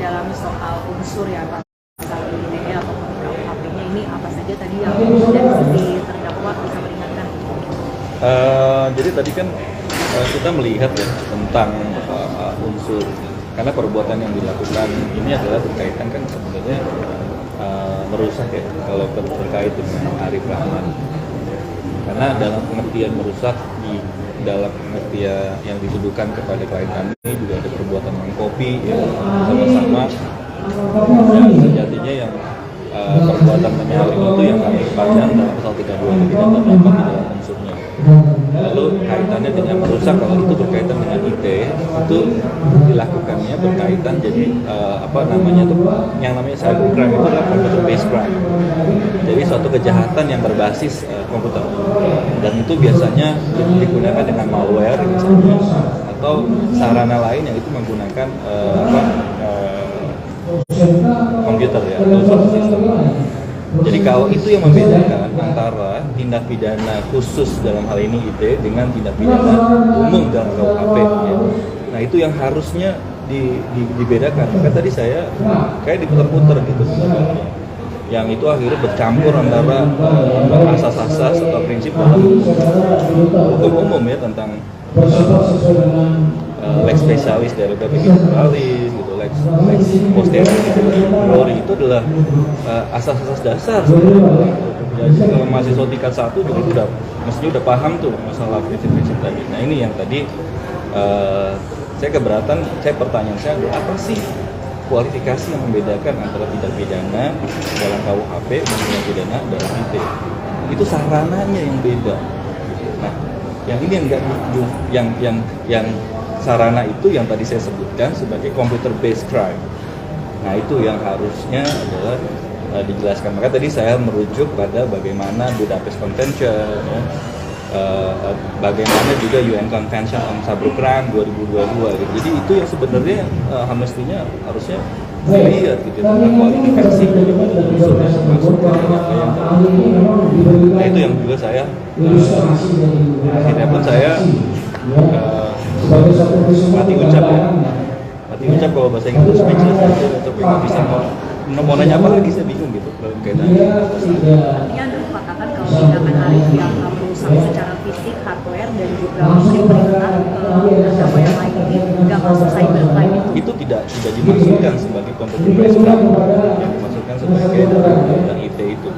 didalami soal unsur ya pasal ITE ataupun KUHP-nya ini apa saja tadi yang dari sisi terdakwa bisa meringankan? Jadi tadi kan kita melihat ya tentang unsur, karena perbuatan yang dilakukan ini adalah berkaitan kan sebenarnya merusak ya kalau terkait dengan Arif Rahman. Karena dalam pengertian merusak di dalam pengertian yang dituduhkan kepada klien kami juga ada perbuatan mengcopy ya sama-sama yang sejatinya yang perbuatan menyalin itu yang kami pandang dalam pasal 32 pidana 8 di dalam unsurnya. Lalu kaitannya dengan merusak, kalau itu berkaitan dengan IT itu dilakukannya berkaitan jadi yang namanya cybercrime itu adalah computer based crime. Jadi suatu kejahatan yang berbasis komputer, dan itu biasanya digunakan dengan malware misalnya, atau sarana lain yang itu menggunakan komputer ya, atau sistem. Jadi kalau itu yang membedakan antara tindak pidana khusus dalam hal ini ITE dengan tindak pidana umum dalam KUHP ya. Nah itu yang harusnya dibedakan. Maka tadi saya kayak diputar-putar gitu sebenarnya. Yang itu akhirnya bercampur antara asas-asas atau prinsip dalam hukum umum ya tentang lex specialis dari generalis gitu, lex posteriori itu adalah asas-asas dasar. Jadi kalau mahasiswa tingkat 1 juga itu mestinya udah paham tuh masalah prinsip-prinsip tadi. Nah ini yang tadi saya keberatan, pertanyaan saya adalah apa sih kualifikasi yang membedakan antara tindak pidana dalam KUHP dan tindak pidana dalam ITE? Itu sarananya yang beda. Nah, yang ini yang sarana itu yang tadi saya sebutkan sebagai computer based crime. Nah, itu yang harusnya adalah dijelaskan. Maka tadi saya merujuk pada bagaimana Budapest Convention ya. Bagaimana juga UN Convention on Cybercrime 2022 gitu. Jadi itu yang sebenarnya mestinya harusnya dilihat gitu tentang kualifikasi daripada unsur yang dimaksudkan apa yang nah itu yang juga saya akhirnya pun saya mati ucap kalau bahasa Inggris speechless aja atau nggak bisa mau nanya apa lagi, saya bingung gitu kaitannya. Artinya Anda mengatakan kalau tindakan Arif yang merusak secara fisik, hardware dan juga memberi perintah terdakwa yang lain ini nggak masuk cybercrime itu tidak dimaksudkan sebagai computer based crime, yang dimaksudkan sebagai dalam ITE itu.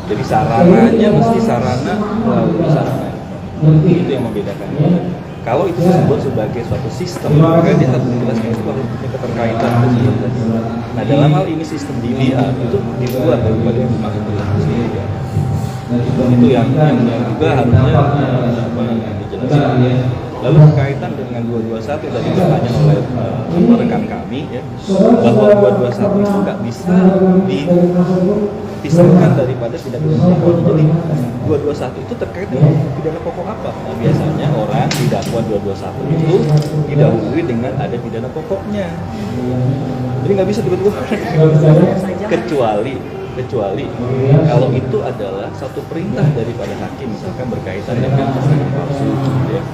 Jadi sarananya mesti sarana melalui sarana itu yang membedakan. Kalau itu disebut sebagai suatu sistem, maka dia harus menjelaskan itu harus punya keterkaitan dengan sistem tadi. Nah dalam hal ini sistem DVR itu dibuat daripada yang dimaksud dalam DVR. Itu yang juga harusnya dijelaskan. Lalu berkaitan dengan 221 tadi bertanya oleh rekan kami ya, bahwa 221 itu nggak bisa dipisahkan daripada tindak pidana pokok. Jadi 221 itu terkait dengan pidana pokok apa? Nah, biasanya orang didakwa 221 itu didahului dengan ada pidana pokoknya. Jadi nggak bisa tiba-tiba kecuali kalau itu adalah satu perintah daripada hakim, misalkan berkaitan dengan keterangan palsu ya.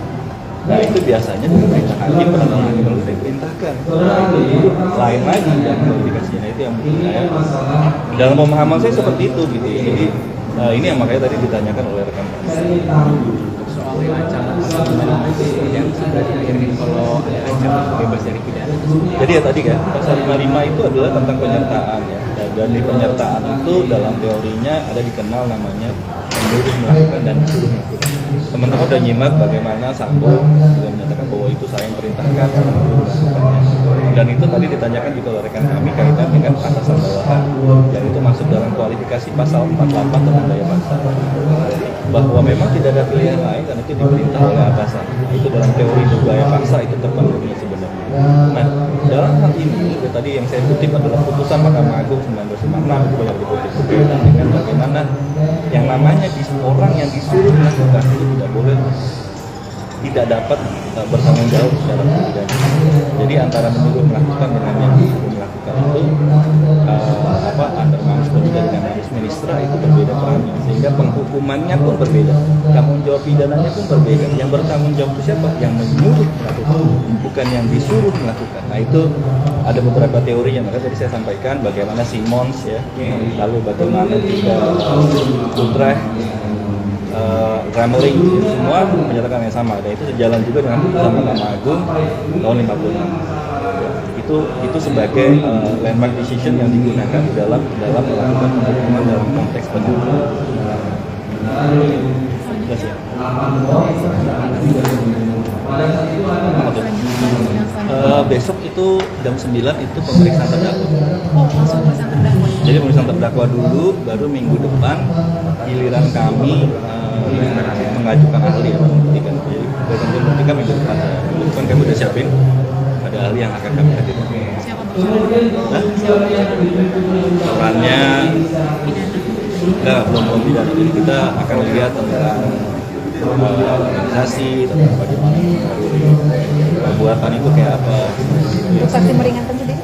Nah itu biasanya perintah hakim, penentuan hakim harus diperintahkan. Nah, itu lain lagi dan kualifikasinya itu yang mungkin saya dalam pemahaman saya seperti itu gitu. Jadi ini yang makanya tadi ditanyakan oleh rekan soal ancaman yang sudah diakhirkan kalau ada ancaman bebas dari pidana. Jadi ya tadi kan pasal 55 itu adalah tentang penyertaan ya. Dan di penyertaan itu dalam teorinya ada dikenal namanya menyuruh melakukan dan disuruh melakukan. Teman-teman udah nyimak bagaimana Sambo sudah menyatakan bahwa itu saya yang perintahkan dan itu tadi ditanyakan juga oleh rekan kami kaitan dengan atasan bawahan yang itu masuk dalam kualifikasi pasal 48 tentang daya paksa, bahwa memang tidak ada pilihan lain dan itu diperintah oleh atasan. Nah, itu dalam teori daya paksa itu terpenuhi sebenarnya. Nah dalam hal ini tadi yang saya kutip adalah putusan Mahkamah Agung 1956 itu banyak dikutip berkaitan dengan bagaimana yang namanya orang yang disuruh melakukan itu tidak dapat bertanggung jawab secara pidana. Jadi antara menyuruh melakukan dengan yang disuruh melakukan itu antara manus dan dengan manus ministra itu berbeda perannya, sehingga penghukumannya pun berbeda, tanggung jawab pidananya pun berbeda. Yang bertanggung jawab itu siapa? Yang menyuruh melakukan, bukan yang disuruh melakukan. Nah itu ada beberapa teori yang tadi saya sampaikan, bagaimana Simons ya, lalu bagaimana juga Utrecht, Rameling, semua menyatakan yang sama, dan itu sejalan juga dengan putusan Mahkamah Agung tahun 56. Itu sebagai landmark decision yang digunakan dalam melakukan penghukuman dalam konteks penjara. Jelas ya? Besok itu jam 9 itu pemeriksaan terdakwa. Oh, langsung pemeriksaan terdakwa. Jadi pemeriksaan terdakwa dulu, baru minggu depan giliran kami mengajukan ahli ya, membuktikan. Jadi kita membuktikan minggu depan. Minggu depan kami udah siapin, ada ahli yang akan kami hadirkan. Siapa bicara? Perannya enggak, belum pidana. Jadi kita akan lihat tentang organisasi, tentang bagaimana perbuatan itu kayak apa. Untuk saksi meringankan sendiri?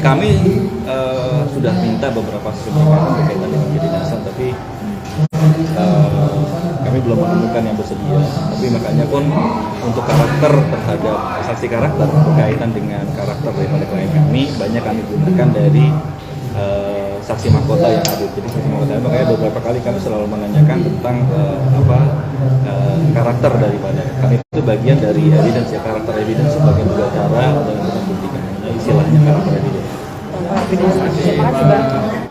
Kami sudah minta beberapa saksi meringankan berkaitan dengan kedinasan, tapi kami belum menemukan yang bersedia. Tapi makanya pun untuk karakter terhadap saksi karakter berkaitan dengan karakter daripada klien kami, banyak kami gunakan dari saksi mahkota yang hadir. Jadi saksi mahkota, makanya beberapa kali kami selalu menanyakan tentang karakter daripada kami, itu bagian dari evidence ya, karakter evidence sebagai dua cara dalam membuktikan, istilahnya karakter evidence. Terima kasih.